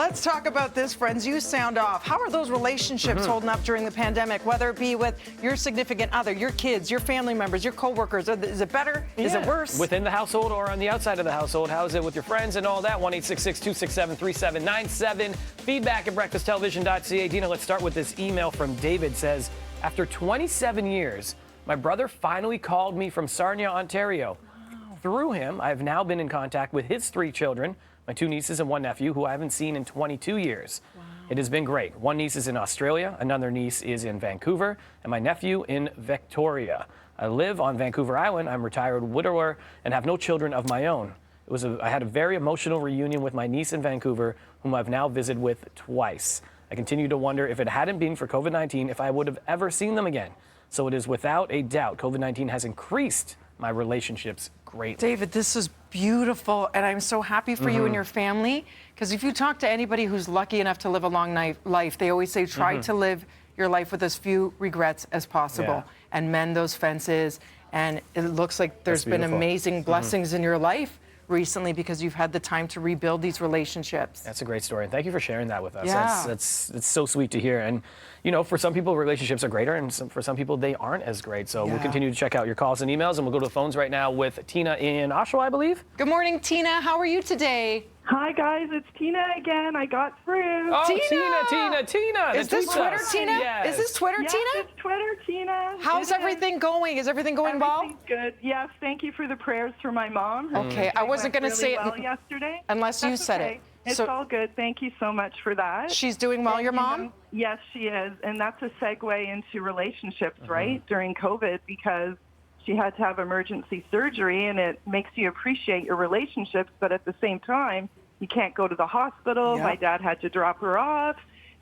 Let's talk about this, friends. You sound off. How are those relationships holding up during the pandemic, whether it be with your significant other, your kids, your family members, your coworkers? Is it better? Is it worse? Within the household or on the outside of the household? How is it with your friends and all that? 1-866-267-3797. Feedback at breakfasttelevision.ca. Dina, let's start with this email from David. Says, after 27 years, my brother finally called me from Sarnia, Ontario. Through him, I've now been in contact with his 3 children, my 2 nieces and 1 nephew, who I haven't seen in 22 years. Wow. It has been great. 1 niece is in Australia, another niece is in Vancouver, and my nephew in Victoria. I live on Vancouver Island. I'm a retired widower and have no children of my own. I had a very emotional reunion with my niece in Vancouver, whom I've now visited with twice. I continue to wonder if it hadn't been for COVID-19, if I would have ever seen them again. So it is without a doubt, COVID-19 has increased my relationships greatly. David, this is beautiful, and I'm so happy for you and your family, because if you talk to anybody who's lucky enough to live a long life, they always say try to live your life with as few regrets as possible and mend those fences. And it looks like there's been amazing blessings in your life recently because you've had the time to rebuild these relationships. That's a great story, and thank you for sharing that with us. Yeah. That's so sweet to hear. And you know, for some people, relationships are greater, and for some people, they aren't as great. So we'll continue to check out your calls and emails, and we'll go to the phones right now with Tina in Oshawa, I believe. Good morning, Tina. How are you today? Hi, guys. It's Tina again. I got through. Oh, Tina! Tina. Is this Twitter, Tina? Yes. Is this Twitter, Yes, Tina? it's Twitter, Tina. How's everything going? Is everything going well? Everything's good. Yes, thank you for the prayers for my mom. Okay, I wasn't going to say it well yesterday. unless you That's said okay. it. It's So all good. Thank you so much for that. she's doing well, your mom? Yes, she is. And that's a segue into relationships, right, during COVID, because she had to have emergency surgery, and it makes you appreciate your relationships, but at the same time, you can't go to the hospital. Yeah. My dad had to drop her off,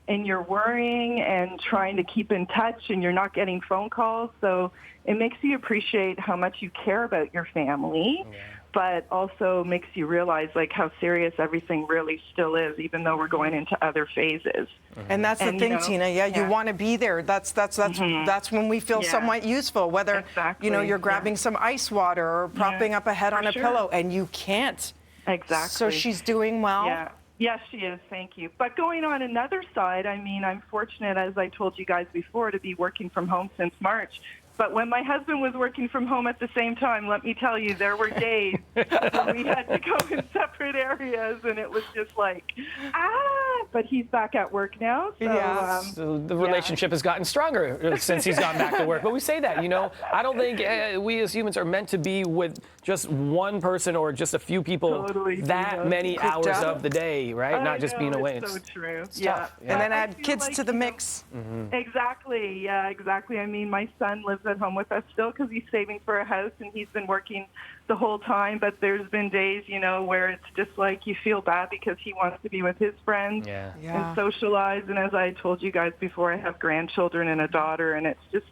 and you're worrying and trying to keep in touch, and you're not getting phone calls. So it makes you appreciate how much you care about your family, but also makes you realize like how serious everything really still is, even though we're going into other phases. And that's the thing, Tina. You want to be there. That's when we feel somewhat useful. Whether you're grabbing some ice water or propping up a head on a pillow, and you can't. Exactly. So she's doing well. Yeah. Yes, she is. Thank you. But going on another side, I mean, I'm fortunate, as I told you guys before, to be working from home since March. But when my husband was working from home at the same time, let me tell you, there were days when we had to go in separate areas, and it was just like, but he's back at work now. So, so the relationship has gotten stronger since he's gotten back to work. But we say that, you know, I don't think we as humans are meant to be with just one person or just a few people that many hours of the day, right? Not just being away. It's so true. It's tough. And then add kids to the mix. Exactly. Yeah, exactly. I mean, my son lives at home with us still because he's saving for a house, and he's been working the whole time. But there's been days, you know, where it's just like you feel bad because he wants to be with his friends and socialize. And as I told you guys before, I have grandchildren and a daughter, and it's just,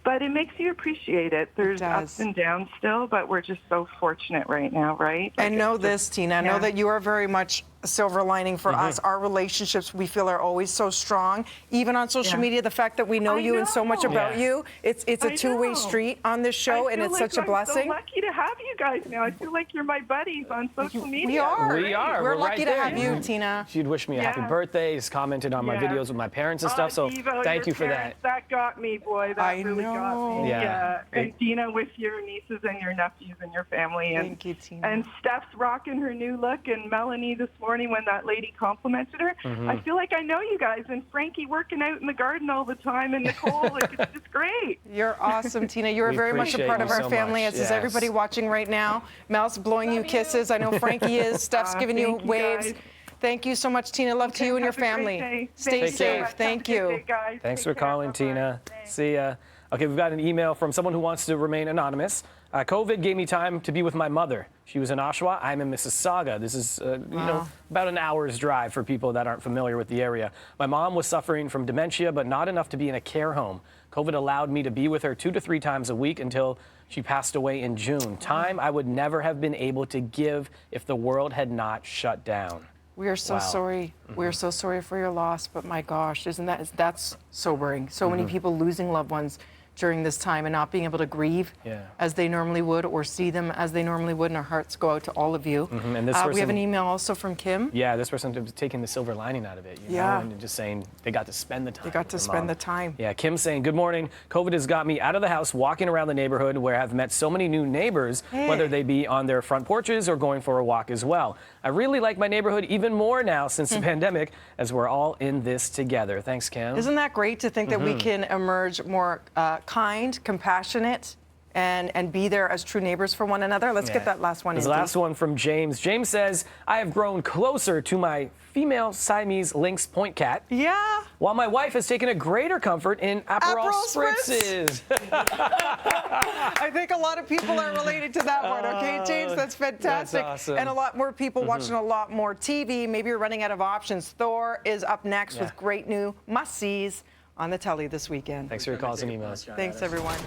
but it makes you appreciate it. There's ups and downs still, but we're just so fortunate right now, right? And know this, Tina, know that you are very much a silver lining for us. Our relationships, we feel, are always so strong. Even on social media, the fact that we know you and so much about you, it's a two-way street on this show, and it's such a blessing. I'm so lucky to have you guys now. I feel like you're my buddies on social media. We are. We are. We're right lucky to there. have you, Tina. She'd wish me a happy birthday. She's commented on my videos with my parents and stuff. So Devo, thank you for that. That got me, boy. That really got me. Yeah. And Dina with your nieces and your nephews and your family. And, thank you, Tina. And Steph's rocking her new look. And Melanie this morning when that lady complimented her. I feel like I know you guys. And Frankie working out in the garden all the time. And Nicole, like, it's just great. You're awesome, Tina. You're very much a part of our family, as is everybody watching right now. Mel's blowing you kisses. I know Frankie is. Steph's giving you waves. Thank you so much, Tina. Love to you and your family. Stay safe. Thank you. Thanks for calling, Tina. See ya. Okay, we've got an email from someone who wants to remain anonymous. COVID gave me time to be with my mother. She was in Oshawa. I'm in Mississauga. This is, you know, about an hour's drive for people that aren't familiar with the area. My mom was suffering from dementia, but not enough to be in a care home. COVID allowed me to be with her 2 to 3 times a week until she passed away in June. Time I would never have been able to give if the world had not shut down. We are so sorry. We are so sorry for your loss, but my gosh, that's sobering. So many people losing loved ones during this time and not being able to grieve as they normally would or see them as they normally would. And our hearts go out to all of you. And this we have an email also from Kim. Yeah, this person was taking the silver lining out of it, you know, and just saying they got to spend the time. They got to spend the time. Yeah, Kim saying, good morning. COVID has got me out of the house, walking around the neighborhood where I've met so many new neighbors, whether they be on their front porches or going for a walk as well. I really like my neighborhood even more now since the pandemic, as we're all in this together. Thanks, Kim. Isn't that great to think that we can emerge more kind, compassionate, and be there as true neighbors for one another? Let's get that last one in. This last one from James. James says, I have grown closer to my female Siamese lynx point cat. Yeah. While my wife has taken a greater comfort in Aperol spritzes. I think a lot of people are related to that one. Okay, James, that's fantastic. That's awesome. And a lot more people watching a lot more TV. Maybe you're running out of options. Thor is up next with great new must-sees on the telly this weekend. Thanks for your calls and emails. Thanks, everyone.